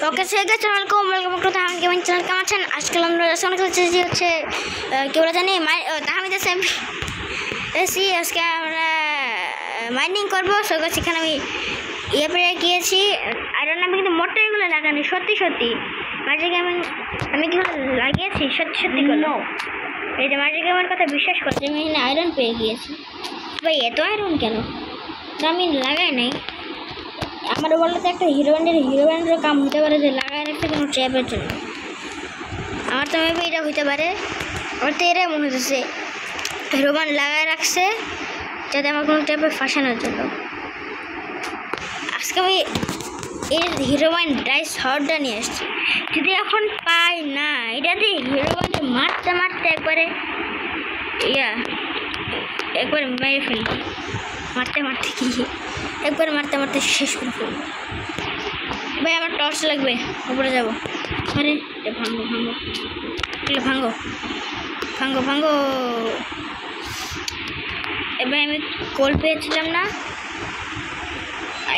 ওকে সে গেছে welcome to Tahmid gaming channel. কেমন আছেন? আজকাল আমরা সঙ্গে হচ্ছে কি বলে জানি তাহমিদ এসি। আজকে আমরা মাইনিং করবো। সেখানে আমি ইয়ে পেয়ে গিয়েছি আয়রন। আমি কিন্তু মোটর এগুলো লাগানি সত্যি মাঝে গেমিং আমি কি লাগিয়েছি সত্যি করলো। এই যে মাঝে গেমের কথা বিশ্বাস করছি, আমি এখানে আয়রন পেয়ে গিয়েছি। ভাই এত আয়রন কেন? আমি লাগাই নাই। আমার বলতে তো একটা হিরো ব্যান্ডের কাম হতে পারে যে লাগাই রাখতে কোনো ট্র্যাপের জন্য। আমার তো মেবি এটা হইতে পারে। আমার তো এটাই মনে হচ্ছে হিরো ব্যান্ড লাগাই রাখছে যাতে আমার কোনো ট্র্যাপে ফাঁসানোর জন্য। আজকে আমি এর হিরো ব্যান্ড ডাইস হটটা নিয়ে আসছি। যদি এখন পাই না এটা দিয়ে হিরো ব্যান্ড মারতে একবারে মেরে ফেলবো। মারতে কি একবার মারতে শেষ করে ফেলবো। ভাই আমার টর্চ লাগবে, উপরে যাবো। আরে ভাঙো। এবার আমি কোল পেয়েছিলাম না,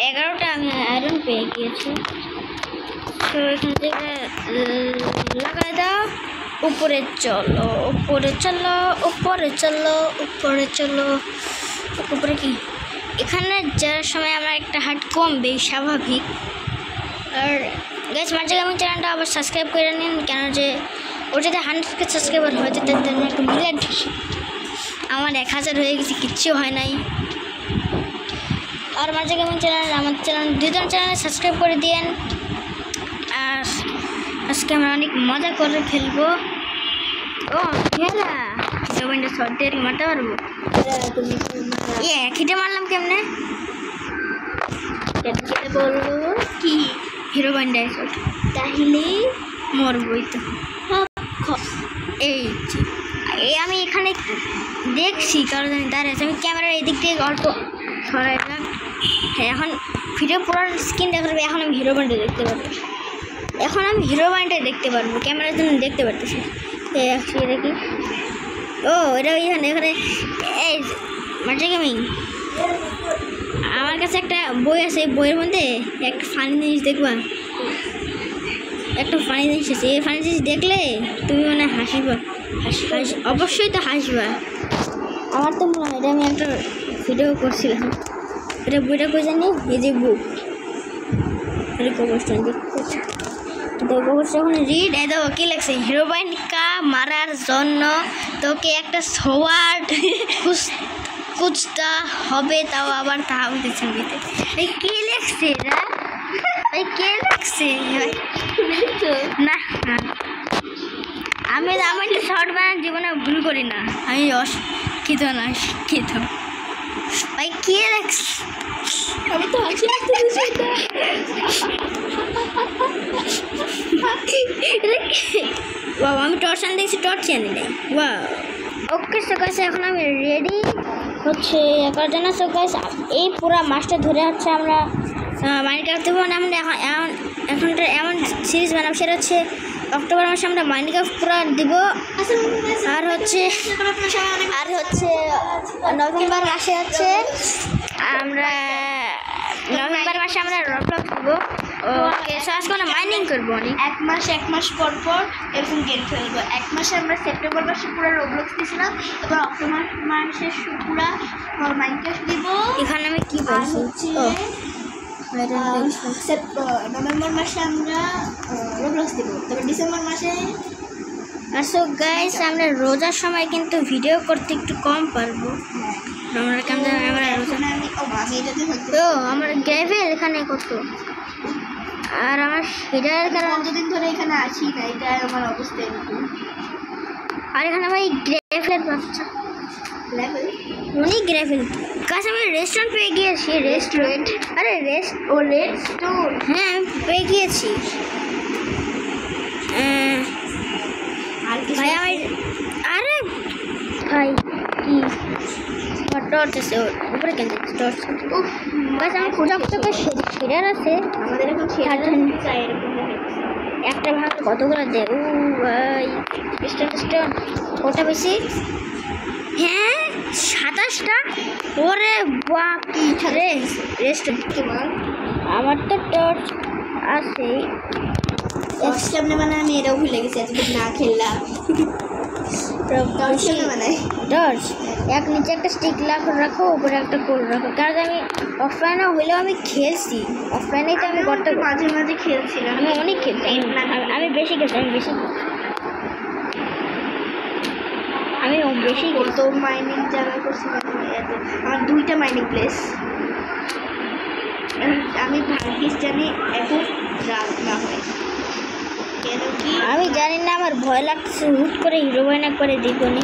11টা আমি আয়রন পেয়ে গিয়েছি। তো এখান থেকে লাগাই দাও। উপরে চলো। উপরে কি এখানে যাওয়ার সময় আমার একটা হার্ট কমবে, স্বাভাবিক। আর গাইস মাঝে গেমিং চ্যানেলটা আবার সাবস্ক্রাইব করে নিন, কেন যে ওর যদি 100 সাবস্ক্রাইবার হয় তো তার জন্য একটা মিলিয়ন। আমার 1000 হয়ে গেছে, কিচ্ছু হয় নাই। আর মাঝে গেমিং চ্যানেল আমার চ্যানেল দুজন চ্যানেলে সাবস্ক্রাইব করে দিয়েন। আর আজকে আমরা অনেক মজা করে খেলবো। ও খেলা জমিনটা শর্ট দিয়ে মারতে পারবো। খিটে মারলাম কেমনে বলবো কি হিরো ব্যান্ডাই শট, তাহলে মরবই তো। এই আমি এখানে দেখছি কারণ জানি দাঁড়িয়ে আমি ক্যামেরার এই দিক থেকে অল্প সরাইলাম। হ্যাঁ এখন ভিডিও পুরো স্ক্রিন দেখা যাবে। এখন আমি হিরো ব্যান্ডে দেখতে পারবো। ক্যামেরার জন্য দেখতে পারতেছি। এটা কি? ও এটা এখানে এই মাঝে গেমিং আমার কাছে একটা বই আছে। বইয়ের মধ্যে একটা ফানি জিনিস দেখবা, একটা ফানি জিনিস আছে। এই ফানি জিনিস দেখলে তুমি মানে হাসিবা, অবশ্যই তো হাসবা। আমার তো মনে হয় এটা আমি একটা ভিডিও করছিলাম। এটা বইটা কই জানি, এই যে বুক কবরস্থান দেখতে ওখানে রিড এ দেখো কি লাগছে, হিরো ব্যান্ডকা মারার জন্য তোকে একটা সোয়ার্ড খুঁজতে হবে, তাও আবার তাহলে ছবিতে। এই কে লেখছে না আমি শর্ট বানানোর জীবনে ভুল করি না। আমি অশিক্ষিত ভাই কে লেখছে? আমি তো আমি টর্চ আন দেখছি, টর্চ আনি নাই। ওকে সো গাইস এখন আমি রেডি হচ্ছে একবার জানা। সো গাইস এই পুরো মাসটা ধরে হচ্ছে আমরা মাইনক্রাফট দেবো। আমরা এখন এমন সিরিজ বানাবো, সেটা হচ্ছে অক্টোবর মাসে আমরা মাইনক্রাফট পুরো দিব। আর হচ্ছে নভেম্বর মাসে হচ্ছে আমরা রবলক্স দেবো। ওকে আজকে আমরা মাইনিং করবো অনেক। এক মাস পর এরকম গেম খেলবো। 1 মাসে আমরা সেপ্টেম্বর মাসে পুরো রবলক্স দিয়েছিলাম, এবার অক্টোবর মাসে পুরো মাইনক্রাফট দিব। এখানে আমি কি বলছি, নভেম্বর মাসে আমরা রবলক্স দিব, তারপর ডিসেম্বর মাসে। আর সো গাইস আমরা রোজার সময় কিন্তু ভিডিও করতে একটু কম পারবো। আমার গ্রাভেল এখানে কত, আর আমার সেটার কারণ কতদিন ধরে এখানে আসি না, এটা আমার অবস্থা এরকম। আর এখানে ভাই গ্রাভেল বাচ্চা অনেক গ্রাভেল গাছ। আমি রেস্টুরেন্ট পেয়ে গিয়েছি। রেস্টুরেন্ট হ্যাঁ আমি পেয়ে গিয়েছি। ভাই আরে ভাই কি টর্চ আছে উপরে, কেন টর্চ গাছ আমার চকচকে সেরার আছে। আমাদের এখন একটা ভাগ কতগুলো দে। ও ভাই স্টোন ওটা বেশি। হ্যাঁ 27টা। ওরে বাপ রে রেস্টুরেন্ট। আমার তো টর্চ আছে। সামনে মানে আমি এটাও ভুলে গেছি এতদিন না খেললাম। সামনে মানে টর্চ এক নিচে একটা স্টিক রাখো, উপরে একটা কোল রাখো। কারণ আমি অফলাইনে হইলেও আমি খেলছি, অফলাইনেই তো আমি করতে মাঝে মাঝে খেলছিলাম। আমি অনেক খেলছি, আমি বেশি খেলছি, আমি বেশি কত মাইনিং জায়গা করছিলাম এত। আমার 2টা মাইনিং প্লেস। আমি ভাগ্যিস জানি এখন রাত না হয়, কেন কি আমি জানি না, আমার ভয় লাগছে হুট করে হিরো বায়না করে দিবনি।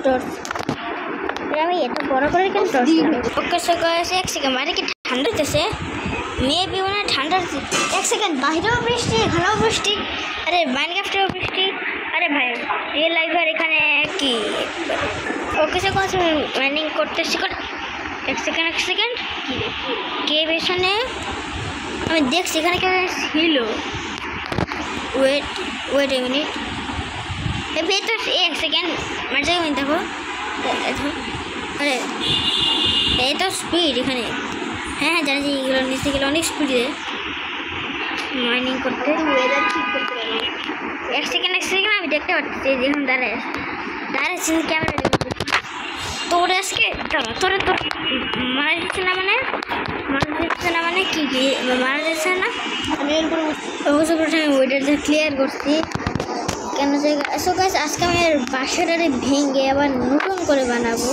টর্চ আমি এত বড় করে কেন টর্চ ওকে সকাল এক সেকেন্ড মানে কি ঠান্ডা হইতেছে, মেবি মনে হয় ঠান্ডা। এক সেকেন্ড বাইরেও বৃষ্টি, এখানেও বৃষ্টি, আরে মাইনক্রাফটেও বৃষ্টি। আরে ভাই রিয়েল লাইফ আর এখানে কি? ওকে সকাল মাইনিং করতেছি। এক সেকেন্ড কে পেছনে আমি দেখছি এখানে কেন ছিল। ওয়েট এ মিনিট, তো এক সেকেন্ড আমার জায়গায় দেখো। আরে এই তো স্পিড এখানে। হ্যাঁ জানি যে এগুলো নিচে গেলে অনেক স্পিডে মাইনিং করতে। ওয়েদার ঠিক করতে পারি। এক সেকেন্ড আমি দেখতে পাচ্ছি যখন দাঁড়ায় ক্যামেরা তোর আজকে তোর মারা দিচ্ছে না মানে কি মারা দিচ্ছে না। আমি এরপরে অবশ্য আমি ওয়েটারটা ক্লিয়ার করছি কেন জায়গা। সো গাইস আজকে আমি বাসাটারে ভেঙে আবার নতুন করে বানাবো,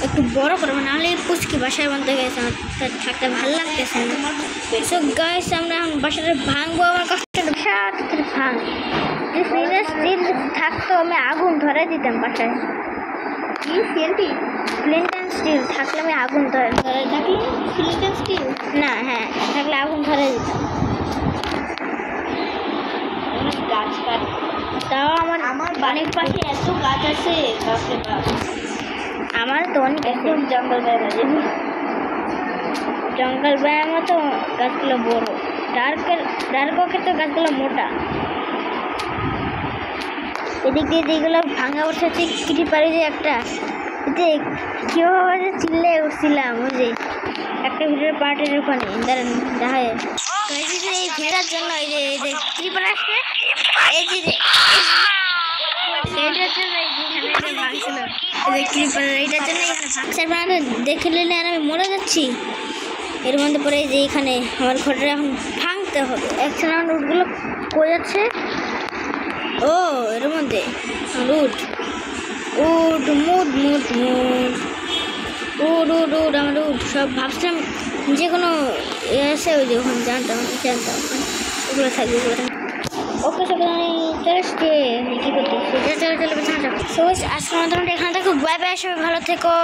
একটু বড় করে, নাহলে পুচকি বাসায় বানতে গেছে আমার থাকতে ভালো লাগতেছে না। সো গাইস আমরা এখন বাসাটা ভাঙবো, আমার কষ্ট ভাঙ স্টিল থাকতো আমি আগুন ধরে দিতাম বাসায়। কি সিএনটি ফ্লিন্ট স্টিল থাকলে আমি আগুন ধরে থাকলে ফ্লিন্ট স্টিল না, হ্যাঁ থাকলে আগুন ধরে দিতাম। গাছ কাট, তাও আমার বাড়ির পাশে এত গাছ আছে, বাপরে বাপ। আমার তো অনেক একদম জঙ্গল বেড়া যাবে। জঙ্গল ব্যায়াম তো গাছগুলো বড়, ডার্ক ওকে তো গাছগুলো মোটা। এদিক দিয়ে যেগুলো ভাঙা বসাচ্ছে কিটি পারি যে একটা, যে কীভাবে যে চিল্লে উঠছিলাম ওই যে একটা ভিডিওর পার্টের ওখানে দাঁড়ান দেখা যায়। এই ভেড়ার জন্য এই যে ক্রিপার আসছে, এই যে এটার জন্য ভাঙছিল ক্রিপার, এটার জন্য এখানে দেখে নিলে আর আমি মরে যাচ্ছি এর মধ্যে পরে। যে এখানে আমার ঘরটা এখন ভাঙতে হবে। এক সাউন্ড উটগুলো কই যাচ্ছে, ও এর মধ্যে উট আমার উট সব ভাবছিলাম যে কোনো আছে, ওই যে ওখানে জানতাম ওগুলো থাকবে ওকে সব চলে এসছে কী করতে চলে আজকে আমাদের এখানে থাকো। বাই বাই, সবাই ভালো থেকো।